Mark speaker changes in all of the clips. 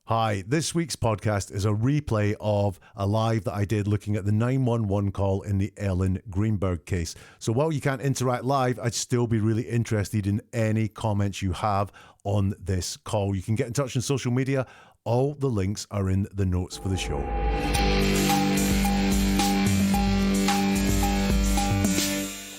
Speaker 1: Hi, this week's podcast is a replay of a live that I did looking at the 911 call in the Ellen Greenberg case. So while you can't interact live, I'd still be really interested in any comments you have on this call. You can get in touch on social media. All the links are in the notes for the show.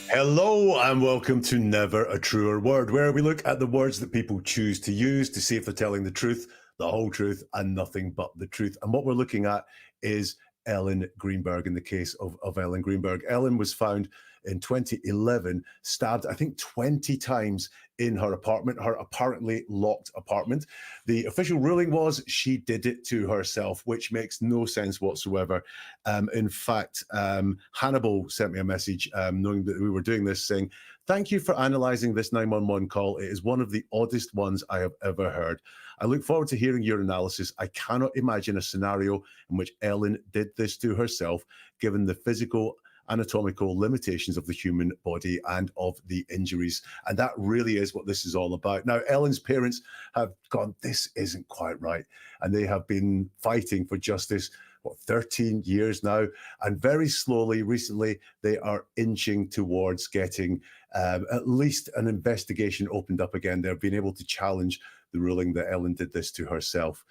Speaker 1: Hello and welcome to Never a Truer Word, where we look at the words that people choose to use to see if they're telling the truth, the whole truth, and nothing but the truth. And what we're looking at is Ellen Greenberg in the case of Ellen Greenberg. Ellen was found in 2011, stabbed, I think, 20 times in her apartment, her apparently locked apartment. The official ruling was she did it to herself, which makes no sense whatsoever. In fact, Hannibal sent me a message knowing that we were doing this, saying, "Thank you for analysing this 911 call. It is one of the oddest ones I have ever heard. I look forward to hearing your analysis. I cannot imagine a scenario in which Ellen did this to herself, given the physical anatomical limitations of the human body and of the injuries." And that really is what this is all about. Now, Ellen's parents have gone, this isn't quite right. And they have been fighting for justice, 13 years now. And very slowly, recently, they are inching towards getting at least an investigation opened up again. They're being able to challenge the ruling that Ellen did this to herself.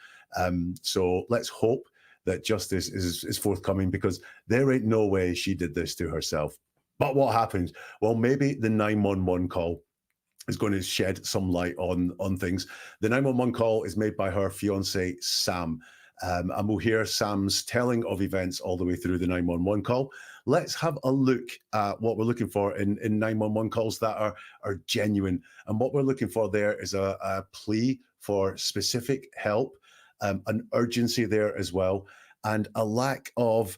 Speaker 1: So let's hope that justice is forthcoming, because there ain't no way she did this to herself. But what happened? Well, maybe the 911 call is going to shed some light on things. The 911 call is made by her fiancé, Sam. And we'll hear Sam's telling of events all the way through the 911 call. Let's have a look at what we're looking for in 911 calls that are genuine. And what we're looking for there is a plea for specific help, an urgency there as well, and a lack of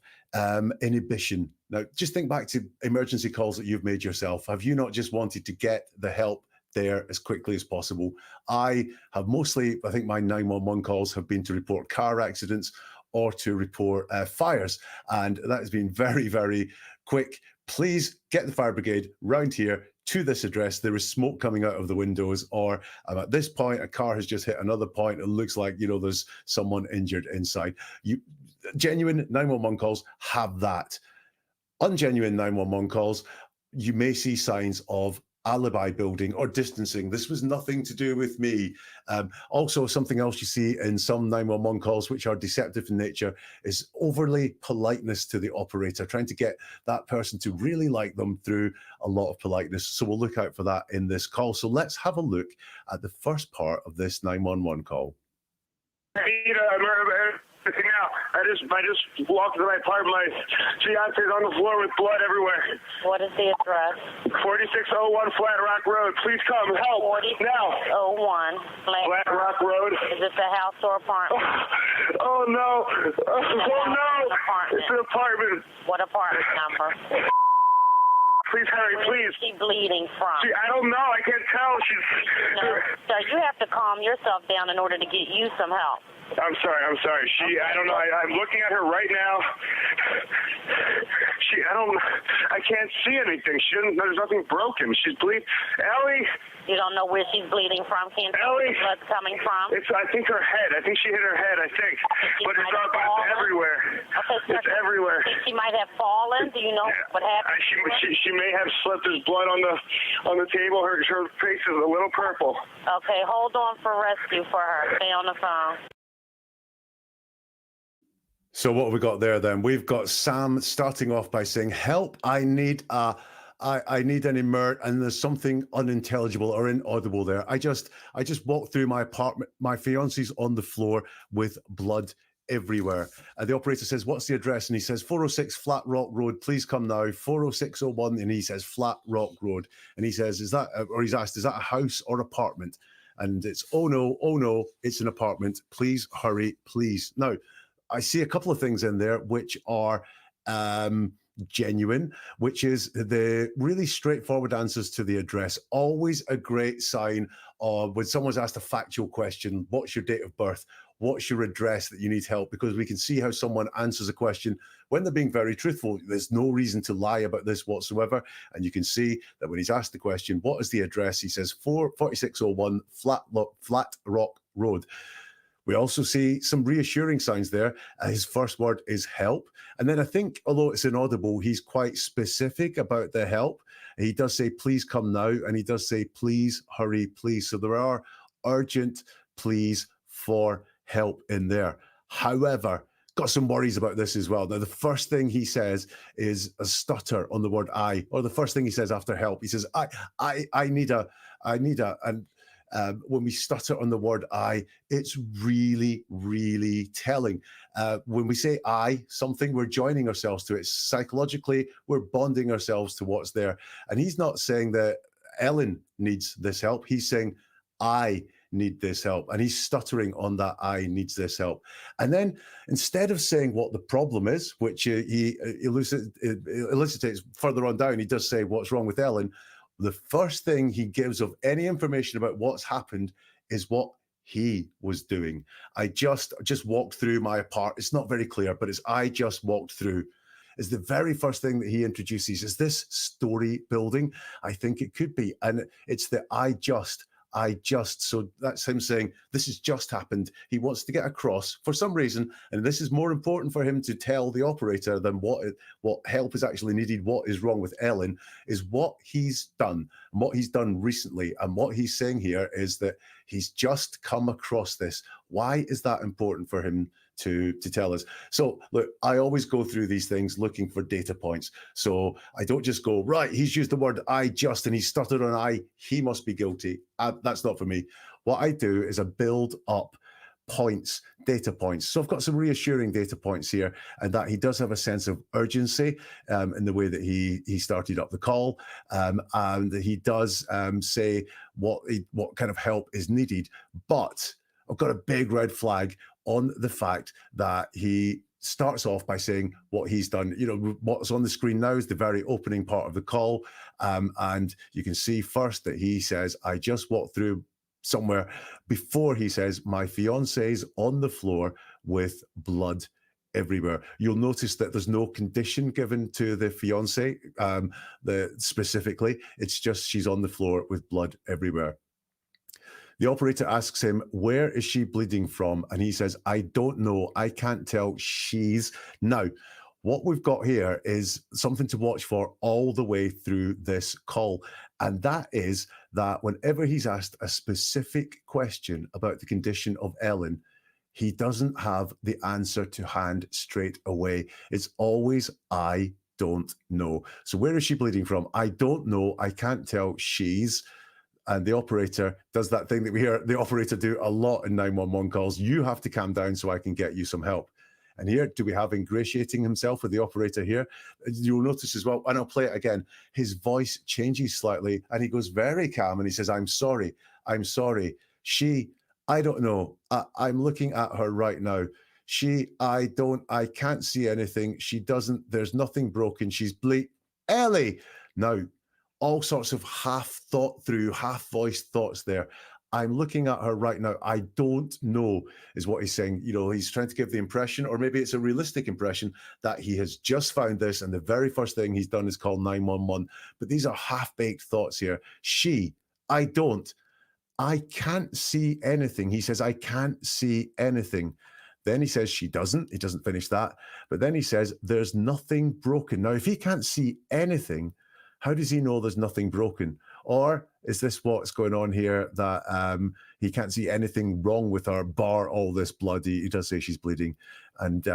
Speaker 1: inhibition. Now, just think back to emergency calls that you've made yourself. Have you not just wanted to get the help there as quickly as possible? I have mostly, I think my 911 calls have been to report car accidents or to report fires. And that has been very, very quick. Please get the fire brigade round here to this address. There is smoke coming out of the windows, or at this point, a car has just hit another point. It looks like, there's someone injured inside. Genuine 911 calls have that. Ungenuine 911 calls, you may see signs of alibi building or distancing. This was nothing to do with me. Also, something else you see in some 911 calls, which are deceptive in nature, is overly politeness to the operator, trying to get that person to really like them through a lot of politeness. So we'll look out for that in this call. So let's have a look at the first part of this 911 call.
Speaker 2: Now, I just walked to my apartment. My fiance's on the floor with blood everywhere.
Speaker 3: What is the address?
Speaker 2: 4601 Flat Rock Road. Please come help now.
Speaker 3: 4601
Speaker 2: Flat Rock Road.
Speaker 3: Is this a house or apartment?
Speaker 2: Oh no! Oh no!
Speaker 3: Apartment.
Speaker 2: It's an apartment.
Speaker 3: What apartment number?
Speaker 2: Please hurry, please.
Speaker 3: Where is she bleeding from?
Speaker 2: I don't know. I can't tell.
Speaker 3: No, sir, you have to calm yourself down in order to get you some help.
Speaker 2: I'm sorry. I don't know. I'm looking at her right now. I can't see anything. There's nothing broken. She's bleeding. Ellie?
Speaker 3: You don't know where she's bleeding from? Can't tell where the blood's coming from?
Speaker 2: I think her head. I think she hit her head, But it's everywhere.
Speaker 3: Okay, sir,
Speaker 2: it's everywhere.
Speaker 3: She might have fallen. Do you know what happened?
Speaker 2: She may have slipped. There's blood on the table. Her face is a little purple.
Speaker 3: Okay, hold on for rescue for her. Stay on the phone.
Speaker 1: So what have we got there then? We've got Sam starting off by saying, "Help, I need an alert," and there's something unintelligible or inaudible there. I just walked through my apartment. My fiance's on the floor with blood everywhere. And the operator says, "What's the address?" And he says, 406 Flat Rock Road. Please come now. 40601. And he says, Flat Rock Road. And he says, he's asked, "Is that a house or apartment?" And it's, oh no, it's an apartment. Please hurry, please. Now, I see a couple of things in there which are genuine, which is the really straightforward answers to the address. Always a great sign of when someone's asked a factual question: what's your date of birth? What's your address that you need help? Because we can see how someone answers a question when they're being very truthful. There's no reason to lie about this whatsoever. And you can see that when he's asked the question, what is the address? He says 4601 Flat Rock Road. We also see some reassuring signs there. His first word is help. And then I think, although it's inaudible, he's quite specific about the help. He does say, please come now. And he does say, please hurry, please. So there are urgent pleas for help in there. However, got some worries about this as well. Now, the first thing he says is a stutter on the word I, or the first thing he says after help, he says, I need a, and when we stutter on the word I, it's really, really telling. When we say I, something, we're joining ourselves to it. Psychologically, we're bonding ourselves to what's there. And he's not saying that Ellen needs this help. He's saying, I need this help. And he's stuttering on that I needs this help. And then instead of saying what the problem is, which he elucidates further on down, he does say what's wrong with Ellen. The first thing he gives of any information about what's happened is what he was doing. I just walked through my apartment. It's not very clear, but it's I just walked through. Is the very first thing that he introduces. Is this story building? I think it could be. And it's the I just. So that's him saying, this has just happened. He wants to get across for some reason, and this is more important for him to tell the operator than what help is actually needed, what is wrong with Ellen, is what he's done, and what he's done recently. And what he's saying here is that he's just come across this. Why is that important for him to tell us? So look, I always go through these things looking for data points. So I don't just go, right, he's used the word I just, and he stuttered on I, he must be guilty. That's not for me. What I do is I build up points, data points. So I've got some reassuring data points here, and that he does have a sense of urgency in the way that he started up the call, and he does say what kind of help is needed. But I've got a big red flag on the fact that he starts off by saying what he's done. You know, what's on the screen now is the very opening part of the call. And you can see first that he says, I just walked through somewhere, before he says, my fiance's on the floor with blood everywhere. You'll notice that there's no condition given to the fiance, specifically. It's just she's on the floor with blood everywhere. The operator asks him, where is she bleeding from? And he says, I don't know. I can't tell. She's. Now, what we've got here is something to watch for all the way through this call. And that is that whenever he's asked a specific question about the condition of Ellen, he doesn't have the answer to hand straight away. It's always, I don't know. So where is she bleeding from? I don't know. I can't tell. She's. And the operator does that thing that we hear the operator do a lot in 911 calls. You have to calm down so I can get you some help. And here, do we have ingratiating himself with the operator here? You'll notice as well, and I'll play it again, his voice changes slightly and he goes very calm and he says, I'm sorry. She, I don't know. I'm looking at her right now. She, I can't see anything. She doesn't, there's nothing broken. She's Ellie. Now, all sorts of half thought through, half voiced thoughts there. I'm looking at her right now. I don't know, is what he's saying. You know, he's trying to give the impression, or maybe it's a realistic impression, that he has just found this and the very first thing he's done is call 911. But these are half-baked thoughts here. She, I can't see anything. He says, I can't see anything. Then he says she doesn't. He doesn't finish that. But then he says, there's nothing broken. Now, if he can't see anything, how does he know there's nothing broken? Or is this what's going on here, that he can't see anything wrong with her, bar all this blood? He does say she's bleeding. And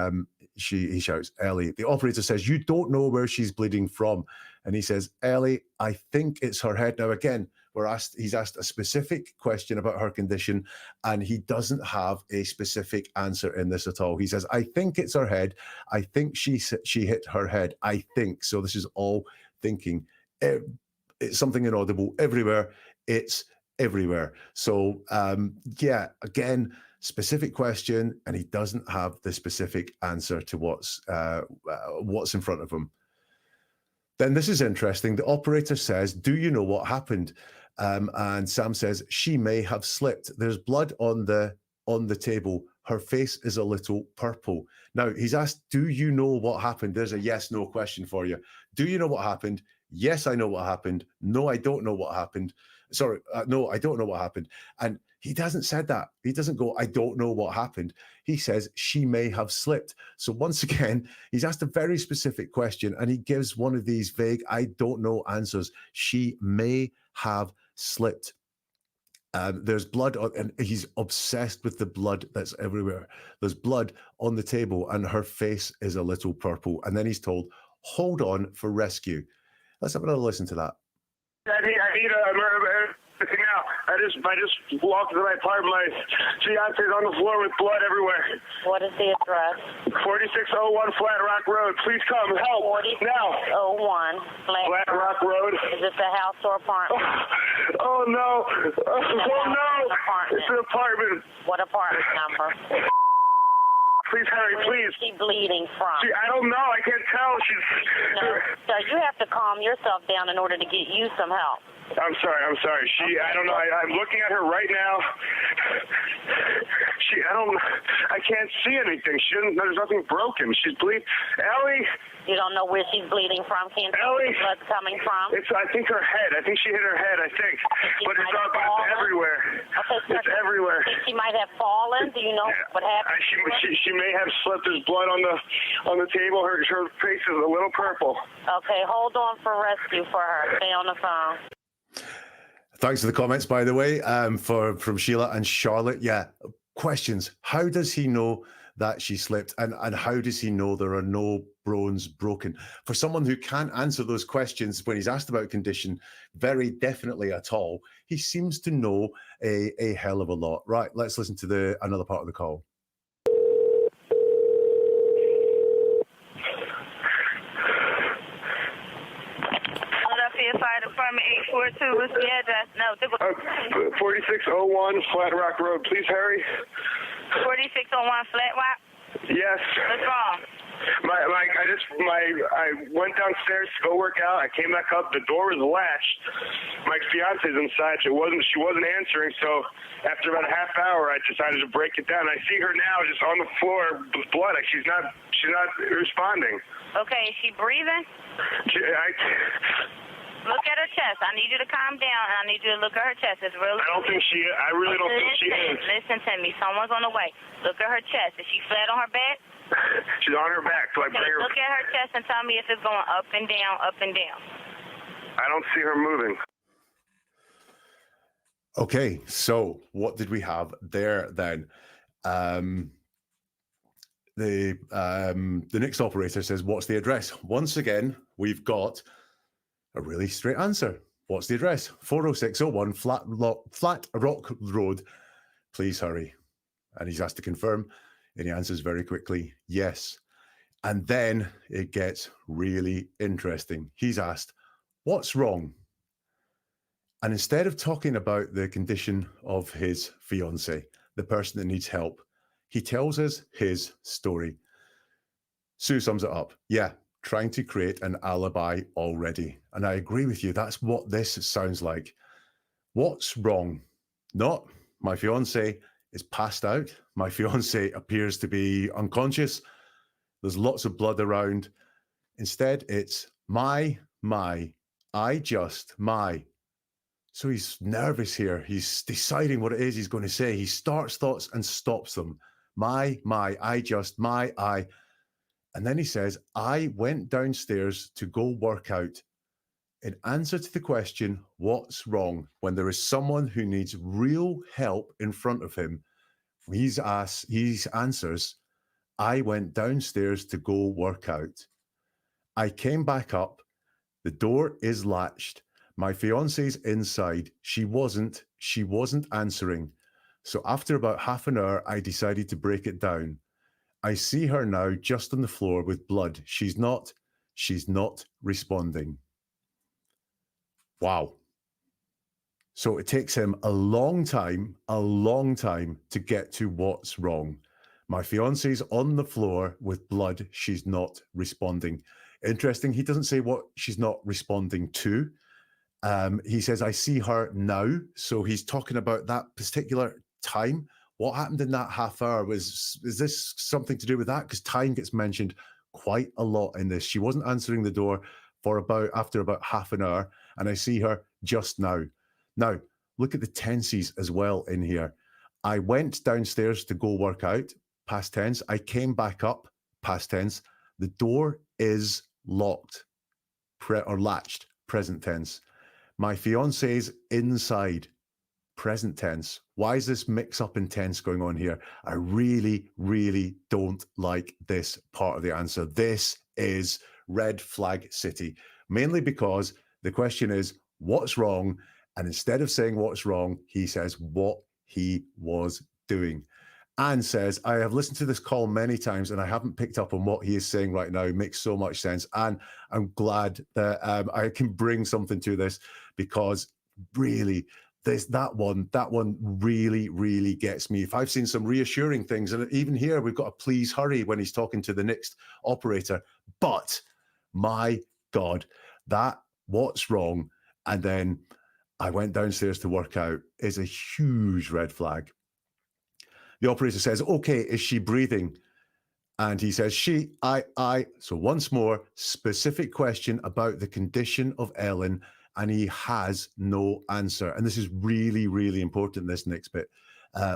Speaker 1: he shouts, Ellie. The operator says, you don't know where she's bleeding from. And he says, Ellie, I think it's her head. Now, again, he's asked a specific question about her condition, and he doesn't have a specific answer in this at all. He says, I think it's her head. I think she hit her head. I think. So this is all thinking. It's something inaudible everywhere. It's everywhere. So yeah, again, specific question, and he doesn't have the specific answer to what's in front of him. Then this is interesting. The operator says, do you know what happened? And Sam says, she may have slipped. There's blood on the table. Her face is a little purple. Now, he's asked, do you know what happened? There's a yes, no question for you. Do you know what happened? Yes, I know what happened. No, I don't know what happened. Sorry, no, I don't know what happened. And He hasn't said that. He doesn't go, I don't know what happened. He says she may have slipped. So once again, he's asked a very specific question and he gives one of these vague, I don't know answers. She may have slipped. There's blood on, and he's obsessed with the blood that's everywhere. There's blood on the table and her face is a little purple. And then he's told, hold on for rescue. Let's have another listen to that.
Speaker 2: I need a now. I just walked into my apartment. My fiance's on the floor with blood everywhere.
Speaker 3: What is the address?
Speaker 2: 4601 Flat Rock Road. Please come help now.
Speaker 3: 4601
Speaker 2: Flat Rock Road.
Speaker 3: Is this a house or apartment?
Speaker 2: Oh no! Oh no!
Speaker 3: Apartment.
Speaker 2: It's an apartment.
Speaker 3: What apartment number?
Speaker 2: Please hurry, please.
Speaker 3: Where is she bleeding from?
Speaker 2: I don't know. I can't tell.
Speaker 3: No, sir, you have to calm yourself down in order to get you some help.
Speaker 2: I'm sorry. I don't know. I'm looking at her right now. I can't see anything. There's nothing broken. She's bleeding. Ellie.
Speaker 3: You don't know where she's bleeding from? Can't see where the blood's coming from?
Speaker 2: I think her head. I think she hit her head, But it's everywhere.
Speaker 3: Okay,
Speaker 2: it's everywhere.
Speaker 3: She might have fallen. Do you know what happened?
Speaker 2: She may have slipped. There's blood on the table. Her face is a little purple.
Speaker 3: Okay, hold on for rescue for her. Stay on the phone.
Speaker 1: Thanks for the comments, by the way, from Sheila and Charlotte. Yeah, questions. How does he know that she slipped? And how does he know there are no bones broken? For someone who can't answer those questions when he's asked about condition very definitely at all, he seems to know a hell of a lot. Right, let's listen to another part of the call.
Speaker 4: Fire Department 842. What's the address? No.
Speaker 2: 4601 Flat Rock Road. Please hurry.
Speaker 4: 4601 Flat Rock?
Speaker 2: Yes.
Speaker 4: What's wrong?
Speaker 2: I went downstairs to go work out. I came back up. The door was latched. My fiance's inside. She wasn't answering. So after about a half hour, I decided to break it down. I see her now just on the floor with blood. She's not responding.
Speaker 4: Okay. Is she breathing? Look at her chest. I need you to calm down, and I need you to look at her chest. It's really.
Speaker 2: I really don't think she is.
Speaker 4: Listen to me. Someone's on the way. Look at her chest. Is she flat on her back?
Speaker 2: She's on her back. So I bring her.
Speaker 4: Look at her chest and tell me if it's going up and down, up and down.
Speaker 2: I don't see her moving.
Speaker 1: Okay, so what did we have there then? The next operator says, what's the address? Once again, we've got a really straight answer. What's the address? 40601 Flat Rock Road. Please hurry. And he's asked to confirm, and he answers very quickly, yes. And then it gets really interesting. He's asked, what's wrong? And instead of talking about the condition of his fiancé, the person that needs help, he tells us his story. Sue sums it up. Yeah, trying to create an alibi already. And I agree with you. That's what this sounds like. What's wrong? Not my fiancé is passed out. My fiancé appears to be unconscious. There's lots of blood around. Instead, it's my. So he's nervous here. He's deciding what it is he's going to say. He starts thoughts and stops them. My. And then he says, I went downstairs to go work out. In answer to the question, what's wrong? When there is someone who needs real help in front of him, he answers, I went downstairs to go work out. I came back up. The door is latched. My fiance's inside. She wasn't answering. So after about half an hour, I decided to break it down. I see her now just on the floor with blood. She's not responding. Wow. So it takes him a long time to get to what's wrong. My fiance's on the floor with blood. She's not responding. Interesting. He doesn't say what she's not responding to. He says, I see her now. So he's talking about that particular time. What happened in that half hour? Is this something to do with that? Because time gets mentioned quite a lot in this. She wasn't answering the door after about half an hour, and I see her just now. Now, look at the tenses as well in here. I went downstairs to go work out, past tense. I came back up, past tense. The door is locked or latched, present tense. My fiance's inside, present tense. Why is this mix up in tense going on here? I really, really don't like this part of the answer. This is red flag city, mainly because the question is, what's wrong? And instead of saying what's wrong, he says what he was doing. Anne says, I have listened to this call many times and I haven't picked up on what he is saying right now. It makes so much sense. And I'm glad that I can bring something to this, because really, that one really, really gets me. If I've seen some reassuring things, and even here we've got a please hurry when he's talking to the next operator, but my God, that what's wrong? And then I went downstairs to work out is a huge red flag. The operator says, okay, is she breathing? And he says, she, I. So once more, specific question about the condition of Ellen, and he has no answer. And this is really, really important, this next bit.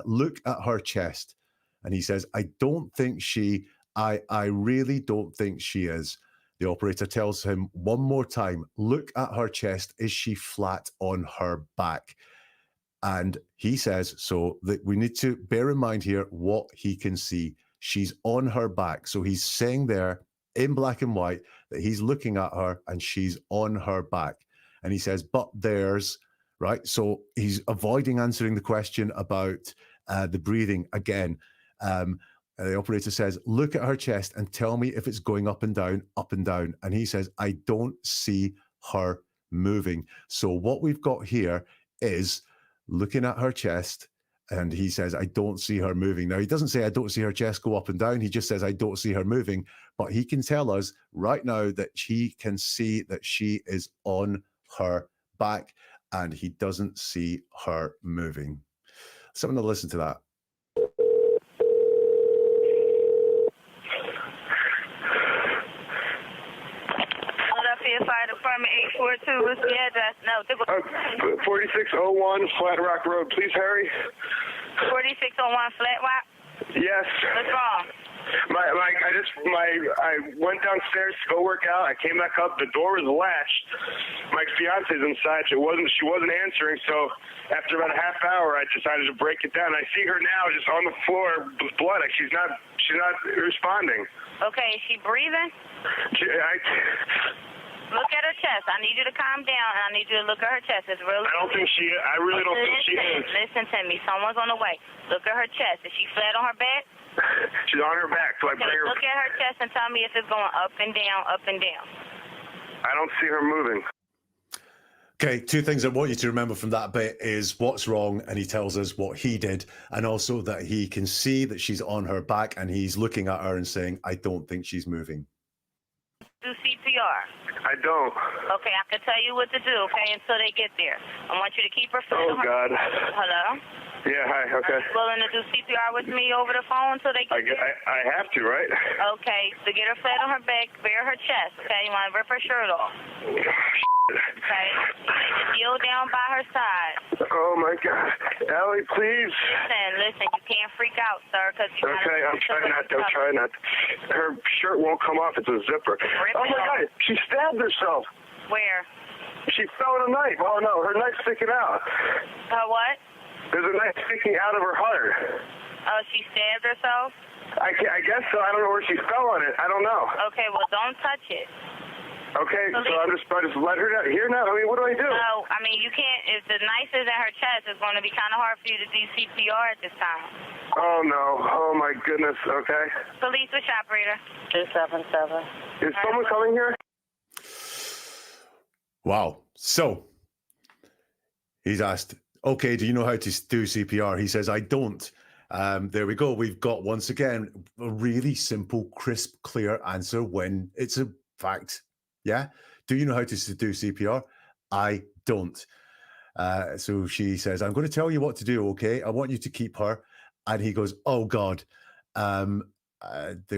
Speaker 1: Look at her chest. And he says, I don't think she, I really don't think she is. The operator tells him one more time, look at her chest. Is she flat on her back? And he says, so that we need to bear in mind here what he can see. She's on her back. So he's saying there in black and white that he's looking at her and she's on her back. And he says, but there's, right? So he's avoiding answering the question about the breathing again. The operator says, look at her chest and tell me if it's going up and down, up and down. And he says, I don't see her moving. So what we've got here is looking at her chest, and he says, I don't see her moving. Now, he doesn't say, I don't see her chest go up and down. He just says, I don't see her moving. But he can tell us right now that he can see that she is on her back, and he doesn't see her moving. Someone to listen to that.
Speaker 4: Fire Department 842. What's the address? No,
Speaker 2: 4601 Flat Rock Road. Please hurry.
Speaker 4: 4601 Flat Rock.
Speaker 2: Yes.
Speaker 4: What's wrong?
Speaker 2: I went downstairs to go work out. I came back up. The door was latched. My fiance's inside. She wasn't answering. So after about a half hour, I decided to break it down. I see her now, just on the floor with blood. She's not responding.
Speaker 4: Okay, is she breathing? Look at her chest. I need you to calm down, and I need you to look at her chest. It's really.
Speaker 2: I really don't think she is.
Speaker 4: Listen to me. Someone's on the way. Look at her chest. Is she flat on her back?
Speaker 2: She's on her back. So I bring her.
Speaker 4: Look at her chest and tell me if it's going up and down, up and down.
Speaker 2: I don't see her moving.
Speaker 1: Okay, two things I want you to remember from that bit is what's wrong, and he tells us what he did, and also that he can see that she's on her back, and he's looking at her and saying, I don't think she's moving.
Speaker 4: Do CPR.
Speaker 2: I don't.
Speaker 4: Okay, I can tell you what to do, okay, until they get there. I want you to keep her flat on her.
Speaker 2: God.
Speaker 4: Hello?
Speaker 2: Yeah, hi, okay.
Speaker 4: Are you willing to do CPR with me over the phone until they get there?
Speaker 2: I have to, right?
Speaker 4: Okay, so get her flat on her back, bare her chest, okay? You want to rip her shirt off. Okay? Kneel down by her side.
Speaker 2: Oh, my God. Ellie, please.
Speaker 4: Listen, you can't freak out, sir, because you
Speaker 2: Okay, I'm trying not to. Her shirt won't come off. It's a zipper. Oh, my God. She stabbed herself.
Speaker 4: Where?
Speaker 2: She fell with a knife. Oh, no. Her knife's sticking out.
Speaker 4: Her what?
Speaker 2: There's a knife sticking out of her heart.
Speaker 4: Oh, she stabbed herself?
Speaker 2: I guess so. I don't know where she fell on it. I don't know.
Speaker 4: Okay, well, don't touch it.
Speaker 2: Okay, so I just let her down. Here now. I mean, what do I do?
Speaker 4: No, I mean, you can't. If the knife is in her chest, it's going to be kind of hard for you to do CPR at this time.
Speaker 2: Oh, no. Oh, my goodness. Okay.
Speaker 4: Police, which operator?
Speaker 3: 277.
Speaker 2: Is someone coming here?
Speaker 1: Wow. So he's asked, okay, do you know how to do CPR? He says, I don't. There we go. We've got, once again, a really simple, crisp, clear answer when it's a fact. Yeah. Do you know how to do CPR? I don't. So she says, I'm going to tell you what to do. Okay. I want you to keep her. And he goes, oh God. The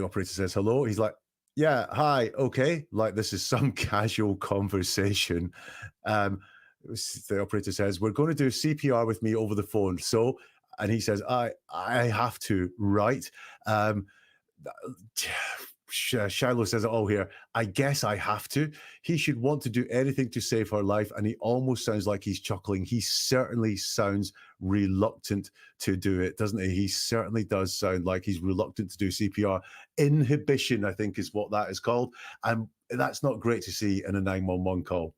Speaker 1: operator says, hello. He's like, yeah, hi. Okay. Like this is some casual conversation. The operator says, we're going to do CPR with me over the phone. So, and he says, I have to, right? Shiloh says it all here. I guess I have to. He should want to do anything to save her life. And he almost sounds like he's chuckling. He certainly sounds reluctant to do it, doesn't he? He certainly does sound like he's reluctant to do CPR. Inhibition, I think, is what that is called. And that's not great to see in a 911 call.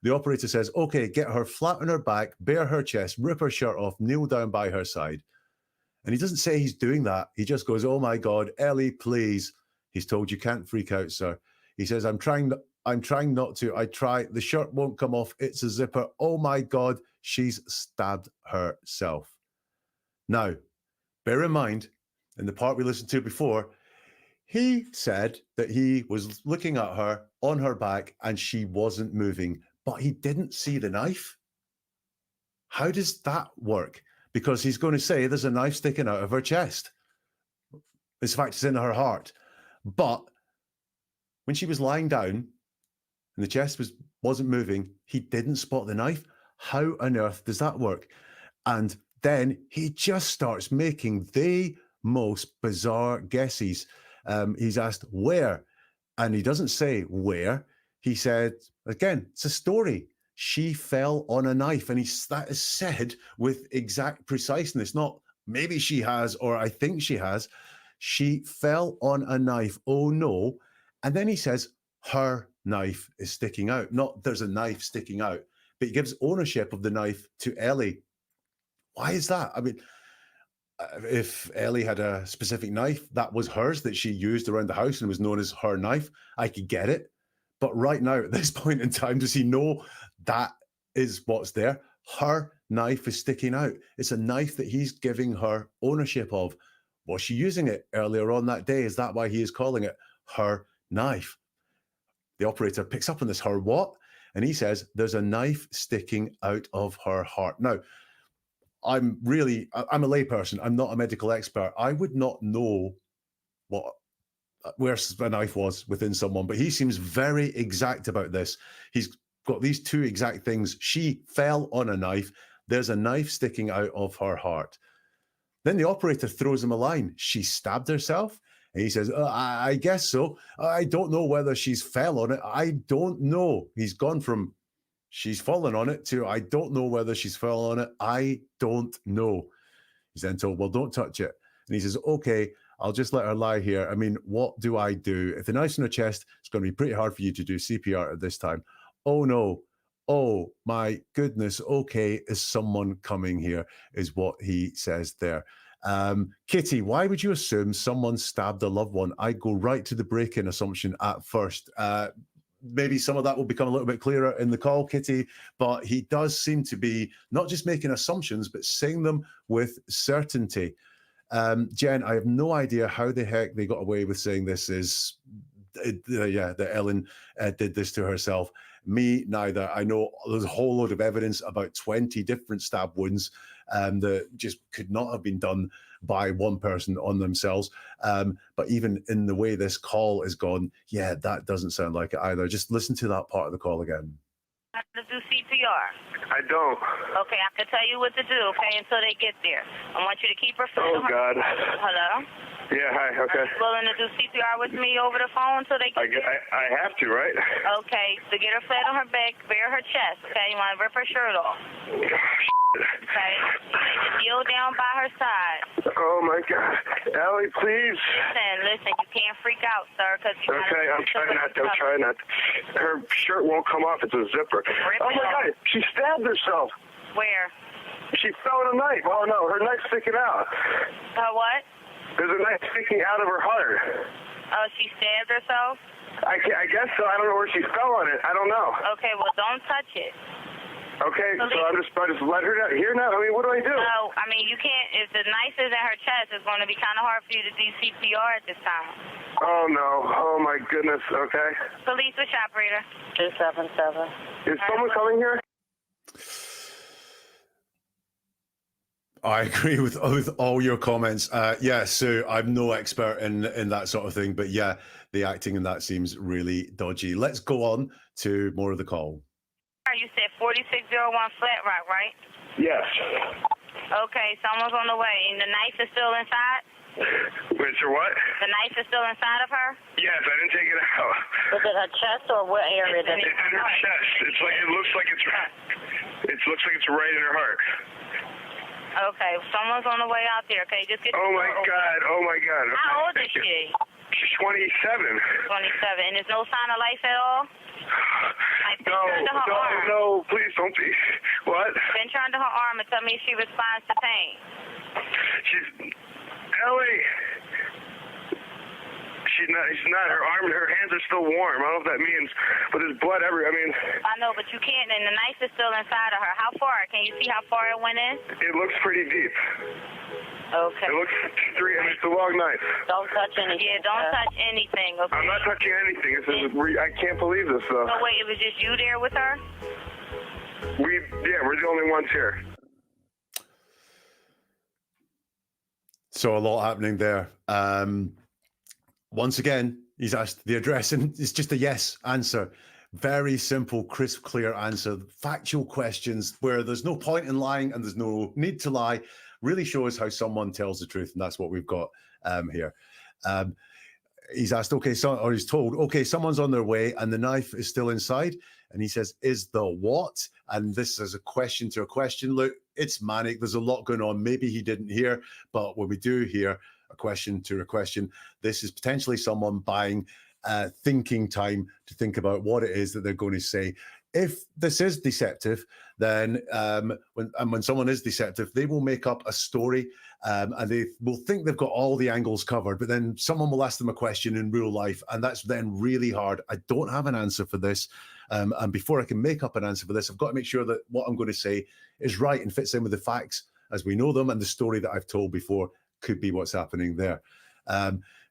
Speaker 1: The operator says, okay, get her flat on her back, bare her chest, rip her shirt off, kneel down by her side. And he doesn't say he's doing that. He just goes, oh my God, Ellie, please. He's told you can't freak out, sir. He says, I'm trying not to. I try. The shirt won't come off. It's a zipper. Oh my God, she's stabbed herself. Now, bear in mind, in the part we listened to before, he said that he was looking at her on her back and she wasn't moving, but he didn't see the knife. How does that work? Because he's going to say there's a knife sticking out of her chest. In fact, it's in her heart. But when she was lying down and the chest wasn't moving, he didn't spot the knife. How on earth does that work? And then he just starts making the most bizarre guesses. He's asked where, and he doesn't say where. He said, again, it's a story. She fell on a knife, and that is said with exact preciseness. Not maybe she has, or I think she has. She fell on a knife. Oh no. And then he says, her knife is sticking out. Not there's a knife sticking out, but he gives ownership of the knife to Ellie. Why is that? I mean, if Ellie had a specific knife that was hers that she used around the house and was known as her knife, I could get it. But right now, at this point in time, does he know that is what's there? Her knife is sticking out. It's a knife that he's giving her ownership of. Was she using it earlier on that day? Is that why he is calling it her knife? The operator picks up on this, her what? And he says, there's a knife sticking out of her heart. Now, I'm a layperson. I'm not a medical expert. I would not know where a knife was within someone, but he seems very exact about this. He's got these two exact things. She fell on a knife. There's a knife sticking out of her heart. Then the operator throws him a line. She stabbed herself? And he says, I guess so. I don't know whether she's fell on it. I don't know. He's gone from she's fallen on it to I don't know whether she's fell on it. I don't know. He's then told, well, don't touch it. And he says, okay, I'll just let her lie here. I mean, what do I do? If the knife's in her chest, it's going to be pretty hard for you to do CPR at this time. Oh, no. Oh, my goodness. Okay, is someone coming here, is what he says there. Kitty, why would you assume someone stabbed a loved one? I'd go right to the break-in assumption at first. Maybe some of that will become a little bit clearer in the call, Kitty, but he does seem to be not just making assumptions, but saying them with certainty. Jen, I have no idea how the heck they got away with saying this is, that Ellen did this to herself. Me, neither. I know there's a whole load of evidence, about 20 different stab wounds that just could not have been done by one person on themselves. But even in the way this call is gone, yeah, that doesn't sound like it either. Just listen to that part of the call again.
Speaker 4: How to do CPR?
Speaker 2: I don't.
Speaker 4: Okay, I can tell you what to do, okay, until they get there. I want you to keep her foot on her...
Speaker 2: God.
Speaker 4: Hello?
Speaker 2: Yeah, hi, okay.
Speaker 4: Are you willing to do CPR with me over the phone until they get there?
Speaker 2: I have to, right?
Speaker 4: Okay, so get her flat on her back, bare her chest, okay? You want to rip her shirt off. Okay? Kneel down by her side.
Speaker 2: Oh, my God. Ellie, please.
Speaker 4: Listen, you can't freak out, sir, because you
Speaker 2: okay, I'm trying not to. Her shirt won't come off. It's a zipper. Oh, my God. She stabbed herself.
Speaker 4: Where?
Speaker 2: She fell on a knife. Oh, no, her knife's sticking out.
Speaker 4: Her what?
Speaker 2: There's a knife sticking out of her heart.
Speaker 4: Oh, she stabbed herself?
Speaker 2: I guess so. I don't know where she fell on it. I don't know.
Speaker 4: Okay, well, don't touch it.
Speaker 2: Okay, so I just let her here now? I mean, what do I do?
Speaker 4: No, I mean, you can't. If the knife is in her chest, it's going to be kind of hard for you to do CPR at this time.
Speaker 2: Oh, no. Oh, my goodness. Okay.
Speaker 4: Police, which operator? 277.
Speaker 2: Is someone coming here?
Speaker 1: I agree with all your comments. Yeah, Sue, I'm no expert in that sort of thing, but yeah, the acting in that seems really dodgy. Let's go on to more of the call.
Speaker 4: you said 4601 Flat Rock, right?
Speaker 2: Yes.
Speaker 4: Okay, someone's on the way. And the knife is still inside?
Speaker 2: Wait, so what?
Speaker 4: The knife is still inside of her?
Speaker 2: Yes, I didn't take it out.
Speaker 3: Was it her chest or what area?
Speaker 4: It's in
Speaker 2: It's in her chest. It looks like it's right in her heart.
Speaker 4: Okay, someone's on the way out there. Okay, just get.
Speaker 2: Oh my God. Okay,
Speaker 4: How old is
Speaker 2: thank you.
Speaker 4: she?
Speaker 2: She's 27.
Speaker 4: 27. And there's no sign of life at all? Like, pinch her to her arm.
Speaker 2: No, please don't be. What?
Speaker 4: Pinch her under her arm and tell me if she responds to pain.
Speaker 2: She's Ellie. She's not. Her arm and her hands are still warm. I don't know what that means, but there's blood everywhere.
Speaker 4: I know, but you can't, and the knife is still inside of her. How far? Can you see how far it went in?
Speaker 2: It looks pretty deep.
Speaker 4: Okay.
Speaker 2: It looks it's a long knife.
Speaker 3: Don't touch anything.
Speaker 4: Yeah, don't touch anything, okay?
Speaker 2: I'm not touching anything. I can't believe this, though.
Speaker 4: So wait, it was just you there with her?
Speaker 2: We're the only ones here.
Speaker 1: So a lot happening there. Once again, he's asked the address, and it's just a yes answer. Very simple, crisp, clear answer. Factual questions where there's no point in lying and there's no need to lie. Really shows how someone tells the truth, and that's what we've got here. He's asked, or he's told, okay, someone's on their way, and the knife is still inside. And he says, is the what? And this is a question to a question. Look, it's manic. There's a lot going on. Maybe he didn't hear, but when we do hear a question to a question, this is potentially someone buying thinking time to think about what it is that they're going to say. If this is deceptive, then when someone is deceptive, they will make up a story and they will think they've got all the angles covered, but then someone will ask them a question in real life, and that's then really hard. I don't have an answer for this. And before I can make up an answer for this, I've got to make sure that what I'm going to say is right and fits in with the facts as we know them, and the story that I've told before could be what's happening there.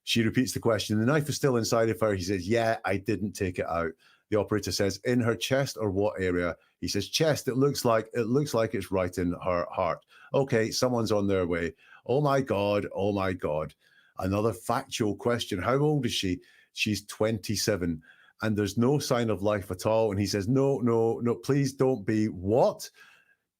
Speaker 1: She repeats the question. The knife is still inside of her. He says, yeah, I didn't take it out. The operator says, in her chest or what area? He says, chest. It looks like it's right in her heart. Okay, someone's on their way. Oh my God. Oh my God. Another factual question. How old is she? She's 27. And there's no sign of life at all. And he says, no, please don't be. What?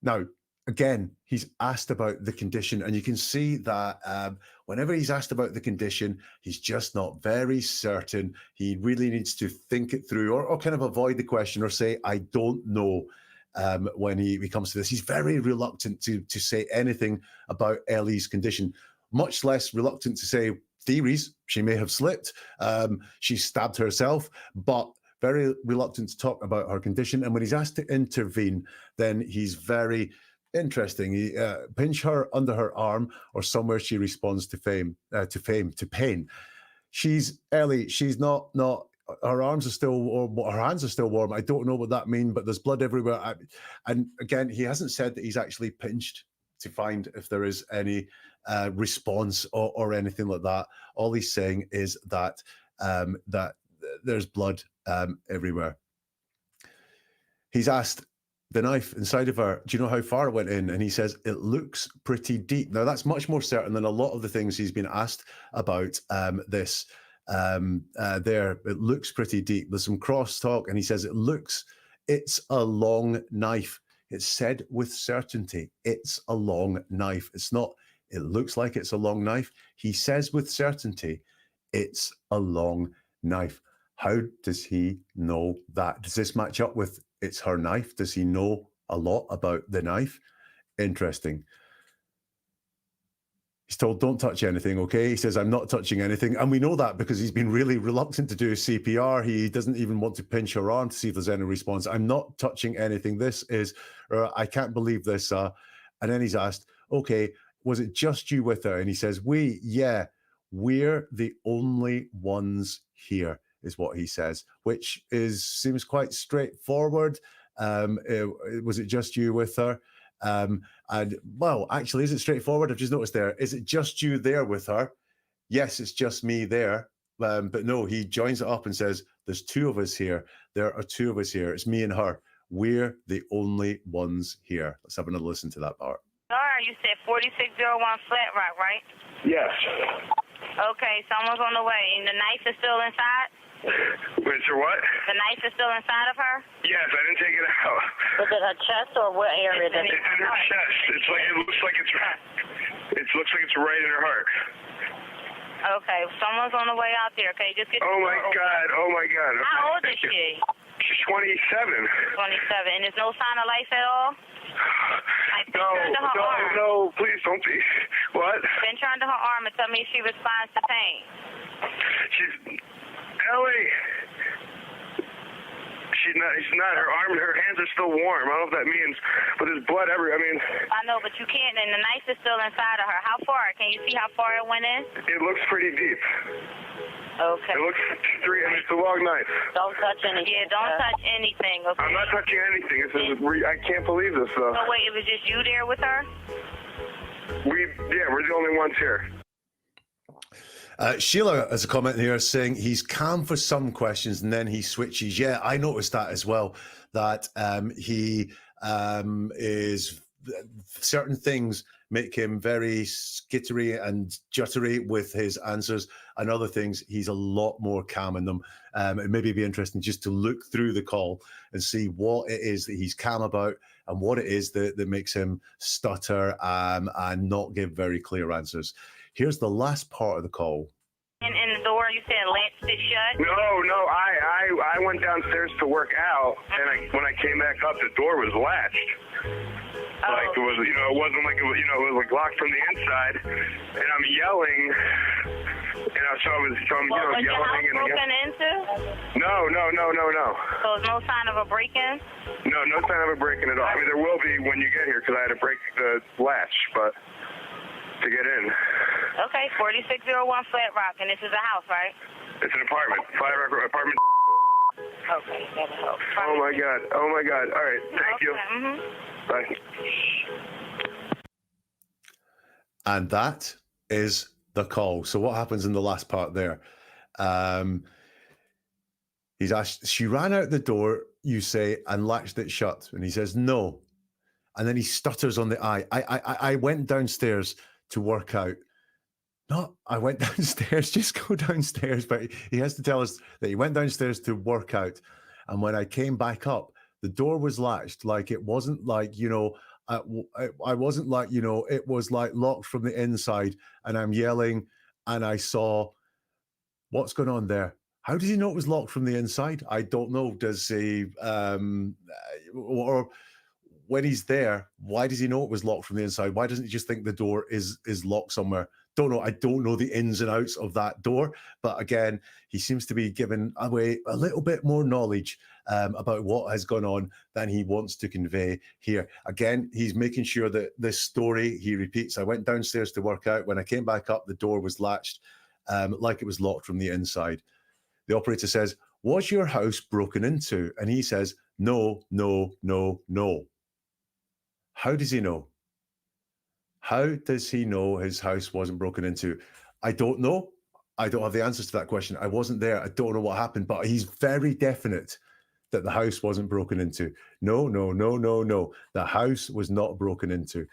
Speaker 1: Now, again, he's asked about the condition, and you can see that whenever he's asked about the condition, he's just not very certain. He really needs to think it through, or kind of avoid the question, or say, I don't know. When he comes to this, he's very reluctant to say anything about Ellie's condition, much less reluctant to say theories. She may have slipped. She stabbed herself, but very reluctant to talk about her condition. And when he's asked to intervene, then he's very interesting. He pinch her under her arm or somewhere she responds to pain. Ellie. She's not. Her arms are still warm. Her hands are still warm. I don't know what that means, but there's blood everywhere. And again, he hasn't said that he's actually pinched to find if there is any response or anything like that. All he's saying is that that there's blood everywhere. He's asked the knife inside of her, do you know how far it went in? And he says, it looks pretty deep. Now, that's much more certain than a lot of the things he's been asked about this. It looks pretty deep. There's some crosstalk, and he says, it's a long knife. It's said with certainty, it's a long knife. It's not, it looks like it's a long knife. He says with certainty, it's a long knife. How does he know that? Does this match up with it's her knife? Does he know a lot about the knife? Interesting. He's told, don't touch anything, okay? He says, I'm not touching anything. And we know that because he's been really reluctant to do CPR. He doesn't even want to pinch her arm to see if there's any response. I'm not touching anything. This is, I can't believe this. And then he's asked, okay, was it just you with her? And he says, we're the only ones here, is what he says, which seems quite straightforward. Was it just you with her? And well, actually, is it straightforward? I've just noticed there. Is it just you there with her? Yes, it's just me there. But no, he joins it up and says, there's two of us here. There are two of us here. It's me and her. We're the only ones here. Let's have another listen to that part.
Speaker 4: All right, you said 4601 Flat Rock, right?
Speaker 2: Yes.
Speaker 4: Okay, someone's on the way. And the knife is still inside?
Speaker 2: Wait, so what?
Speaker 4: The knife is still inside of her?
Speaker 2: Yes, I didn't take it out.
Speaker 3: Was it her chest or what area did
Speaker 2: It's in her chest. It looks like it's right in her heart.
Speaker 4: Okay, someone's on the way out there. Okay, just get.
Speaker 2: Oh my God! Okay,
Speaker 4: How old is she?
Speaker 2: She's 27.
Speaker 4: 27. And there's no sign of life at all? Like,
Speaker 2: No, please don't be. What?
Speaker 4: Been turned to her arm and tell me if she responds to pain.
Speaker 2: She's Ellie. She's not. Her arm, her hands are still warm. I don't know if that means, but there's blood everywhere.
Speaker 4: I know, but you can't, and the knife is still inside of her. How far? Can you see how far it went in?
Speaker 2: It looks pretty deep.
Speaker 4: Okay.
Speaker 2: It looks it's a long knife.
Speaker 3: Don't touch anything.
Speaker 4: Yeah, don't touch anything, okay?
Speaker 2: I'm not touching anything. I can't believe this, though.
Speaker 4: So wait, it was just you there with her?
Speaker 2: We're the only ones here.
Speaker 1: Sheila has a comment here saying he's calm for some questions and then he switches. Yeah, I noticed that as well, that he is certain things make him very skittery and juttery with his answers, and other things he's a lot more calm in them. It maybe be interesting just to look through the call and see what it is that he's calm about and what it is that makes him stutter and not give very clear answers. Here's the last part of the call.
Speaker 4: In the door, you said latched it shut?
Speaker 2: No, I went downstairs to work out, and when I came back up, the door was latched. Like it was, it wasn't like it was, it was like locked from the inside, and I'm yelling, so I'm
Speaker 4: Was your
Speaker 2: yelling.
Speaker 4: house broken into?
Speaker 2: No.
Speaker 4: So there's no sign of a break-in?
Speaker 2: No sign of a break-in at all. I mean, there will be when you get here because I had to break the latch, but to get in.
Speaker 4: Okay, 4601 Flat Rock, and this is a house, right?
Speaker 2: It's an apartment. Apartment.
Speaker 4: Okay, that'll help.
Speaker 2: Oh my God. All right, thank you. Bye.
Speaker 1: And that is the call. So what happens in the last part there? He's asked, she ran out the door, you say, and latched it shut. And he says, no. And then he stutters on the I went downstairs to work out. No, I went downstairs, just go downstairs. But he has to tell us that he went downstairs to work out. And when I came back up, the door was latched. Like it wasn't like, I wasn't like, it was like locked from the inside. And I'm yelling and I saw what's going on there. How does he know it was locked from the inside? I don't know. Does he, or when he's there, why does he know it was locked from the inside? Why doesn't he just think the door is locked somewhere? Don't know. I don't know the ins and outs of that door. But again, he seems to be giving away a little bit more knowledge about what has gone on than he wants to convey here. Again, he's making sure that this story, he repeats, I went downstairs to work out. When I came back up, the door was latched like it was locked from the inside. The operator says, was your house broken into? And he says, no. How does he know? How does he know his house wasn't broken into? I don't know. I don't have the answers to that question. I wasn't there. I don't know what happened, but he's very definite that the house wasn't broken into. No. The house was not broken into.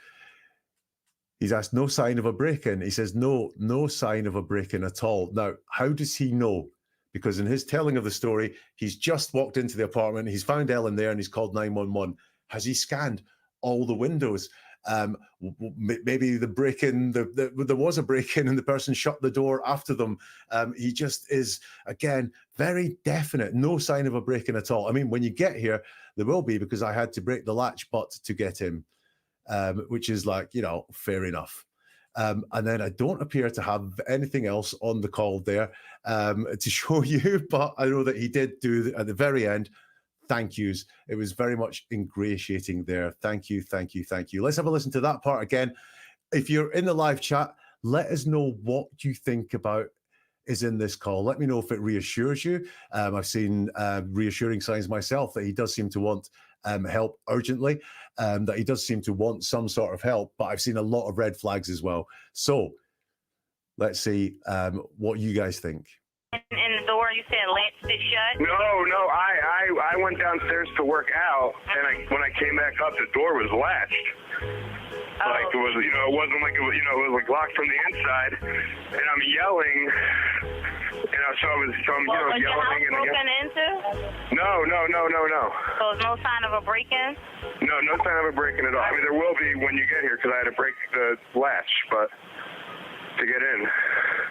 Speaker 1: He's asked, no sign of a break-in. He says, no sign of a break-in at all. Now, how does he know? Because in his telling of the story, he's just walked into the apartment. He's found Ellen there and he's called 911. Has he scanned all the windows? Maybe the break-in, there was a break-in and the person shut the door after them. He just is, again, very definite. No sign of a break-in at all. I mean, when you get here, there will be, because I had to break the latch but to get in, which is like, fair enough. And then I don't appear to have anything else on the call there to show you, but I know that he did do at the very end. Thank yous. It was very much ingratiating there. Thank you. Let's have a listen to that part again. If you're in the live chat, let us know what you think about is in this call. Let me know if it reassures you. I've seen reassuring signs myself that he does seem to want help urgently, that he does seem to want some sort of help, but I've seen a lot of red flags as well. So let's see what you guys think.
Speaker 4: In the door, you said latched it shut?
Speaker 2: No, I went downstairs to work out, and when I came back up, the door was latched. Like it was, it wasn't like it was, it was like locked from the inside, and I'm yelling, so I'm
Speaker 4: Was your house
Speaker 2: yelling
Speaker 4: broken into?
Speaker 2: No.
Speaker 4: So there's no sign of a break-in?
Speaker 2: No sign of a break-in at all. I mean, there will be when you get here because I had to break the latch, but to get in.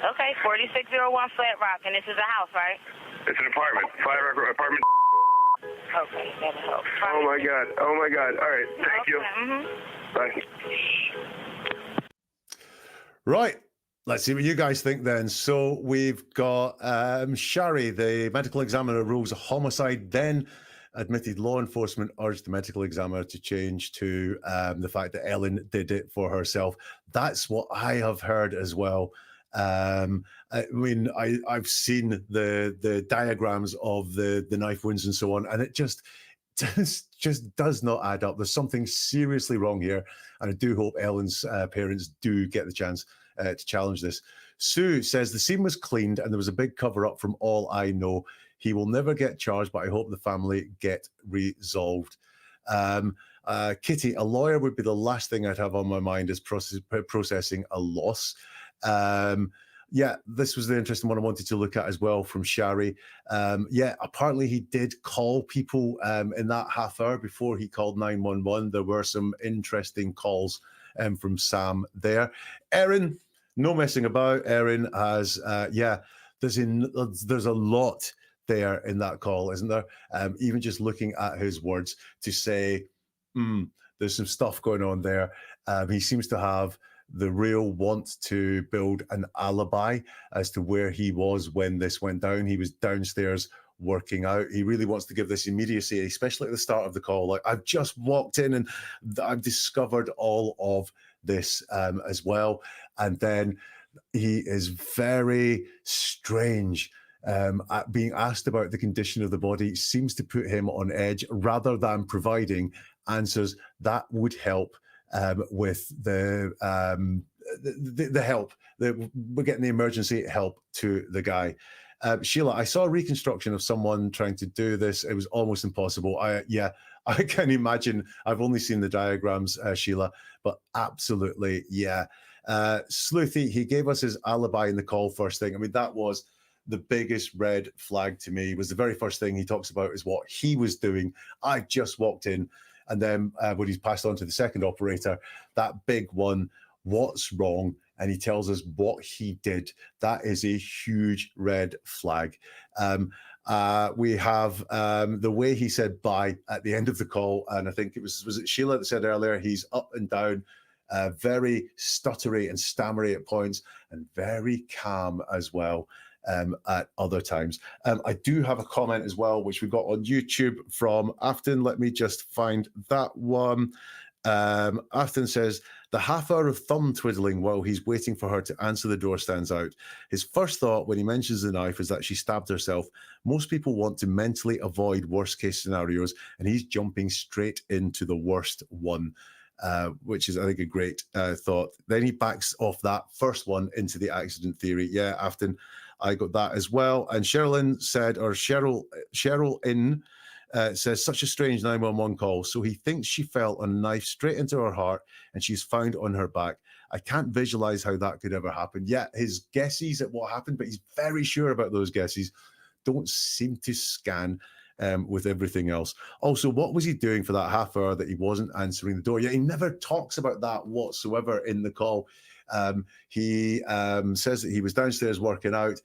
Speaker 4: Okay, 4601 Flat Rock, and this is a house, right?
Speaker 2: It's an apartment, apartment.
Speaker 4: Okay, that'll help.
Speaker 2: Oh my God. All right, thank you. Bye.
Speaker 1: Right. Let's see what you guys think then. So we've got Shari, the medical examiner, rules a homicide, then admitted law enforcement urged the medical examiner to change to the fact that Ellen did it for herself. That's what I have heard as well. I mean, I've seen the diagrams of the knife wounds and so on, and it just does not add up. There's something seriously wrong here, and I do hope Ellen's parents do get the chance to challenge this. Sue says the scene was cleaned and there was a big cover up from all I know. He will never get charged, but I hope the family get resolved. Kitty, a lawyer would be the last thing I'd have on my mind as processing a loss. Yeah, this was the interesting one I wanted to look at as well from Shari. Yeah, apparently he did call people in that half hour before he called 911. There were some interesting calls from Sam there. Erin, no messing about. Erin has, there's a lot there in that call, isn't there? Even just looking at his words to say, there's some stuff going on there. He seems to have the real want to build an alibi as to where he was when this went down. He was downstairs working out. He really wants to give this immediacy, especially at the start of the call. Like, I've just walked in and I've discovered all of this as well. And then he is very strange. At being asked about the condition of the body seems to put him on edge rather than providing answers that would help with the help. We're getting the emergency help to the guy. Sheila, I saw a reconstruction of someone trying to do this. It was almost impossible. I can imagine. I've only seen the diagrams, Sheila, but absolutely, yeah. Sleuthy, he gave us his alibi in the call first thing. I mean, that was the biggest red flag to me. Was the very first thing he talks about is what he was doing. I just walked in. And then when he's passed on to the second operator, that big one, what's wrong? And he tells us what he did. That is a huge red flag. We have the way he said bye at the end of the call. And I think it was it Sheila that said earlier, he's up and down, very stuttery and stammery at points, and very calm as well. At other times. I do have a comment as well, which we got on YouTube from Afton. Let me just find that one. Afton says, the half hour of thumb twiddling while he's waiting for her to answer the door stands out. His first thought when he mentions the knife is that she stabbed herself. Most people want to mentally avoid worst case scenarios, and he's jumping straight into the worst one. Which is, I think, a great thought. Then he backs off that first one into the accident theory. Yeah, Afton, I got that as well. And Cheryl says, such a strange 911 call. So he thinks she felt a knife straight into her heart and she's found on her back. I can't visualize how that could ever happen. Yeah, his guesses at what happened, but he's very sure about those guesses, don't seem to scan with everything else. Also, what was he doing for that half hour that he wasn't answering the door? Yeah, he never talks about that whatsoever in the call. He says that he was downstairs working out.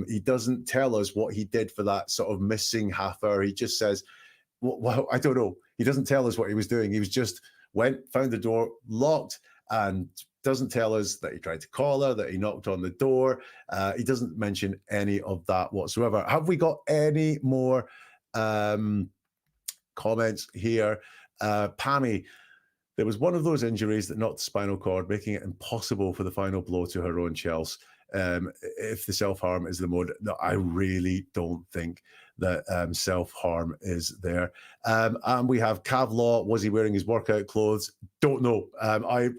Speaker 1: He doesn't tell us what he did for that sort of missing half hour. He just says, well, I don't know. He doesn't tell us what he was doing. He was just found the door locked, and doesn't tell us that he tried to call her, that he knocked on the door. He doesn't mention any of that whatsoever. Have we got any more comments here? Pammy, there was one of those injuries that knocked the spinal cord, making it impossible for the final blow to her own Chelsea. If the self-harm is the mode, no, I really don't think that self-harm is there. And we have Kavlaw. Was he wearing his workout clothes? Don't know. I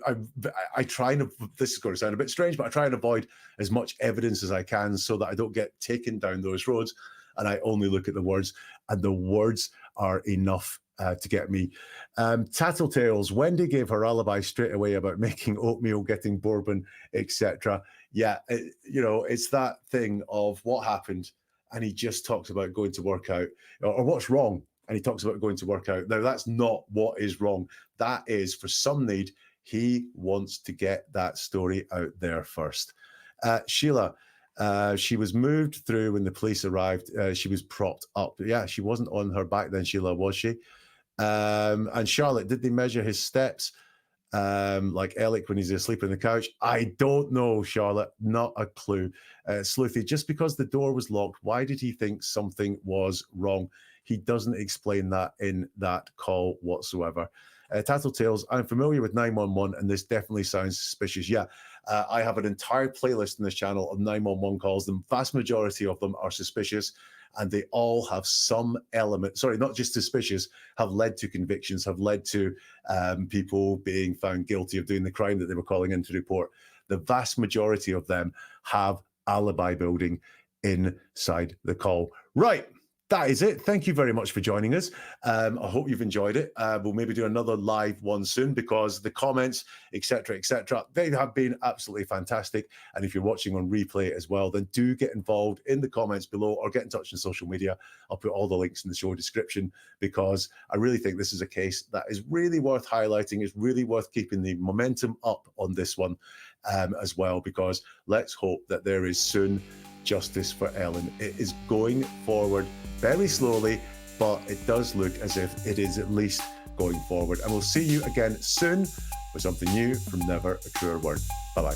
Speaker 1: try and, this is going to sound a bit strange, but I try and avoid as much evidence as I can so that I don't get taken down those roads. And I only look at the words, and the words are enough to get me. Tattletales, Wendy gave her alibi straight away about making oatmeal, getting bourbon, etc. Yeah, it's that thing of what happened, and he just talks about going to work out, or what's wrong, and he talks about going to work out. Now, that's not what is wrong. That is for some need. He wants to get that story out there first. Sheila, she was moved through when the police arrived. She was propped up. Yeah, she wasn't on her back then, Sheila, was she? And Charlotte, did they measure his steps like Alec when he's asleep on the couch? I don't know, Charlotte. Not a clue. Sleuthy, just because the door was locked, why did he think something was wrong? He doesn't explain that in that call whatsoever. Tattletales, I'm familiar with 911, and this definitely sounds suspicious. Yeah, I have an entire playlist on this channel of 911 calls. The vast majority of them are suspicious, and they all have some element, sorry, not just suspicious, have led to convictions, have led to people being found guilty of doing the crime that they were calling in to report. The vast majority of them have alibi building inside the call. Right. That is it. Thank you very much for joining us. I hope you've enjoyed it. We'll maybe do another live one soon, because the comments, etc., they have been absolutely fantastic. And if you're watching on replay as well, then do get involved in the comments below, or get in touch on social media. I'll put all the links in the show description, because I really think this is a case that is really worth highlighting. It's really worth keeping the momentum up on this one as well, because let's hope that there is soon justice for Ellen. It is going forward very slowly, but it does look as if it is at least going forward. And we'll see you again soon with something new from Never a Truer Word. Bye-bye.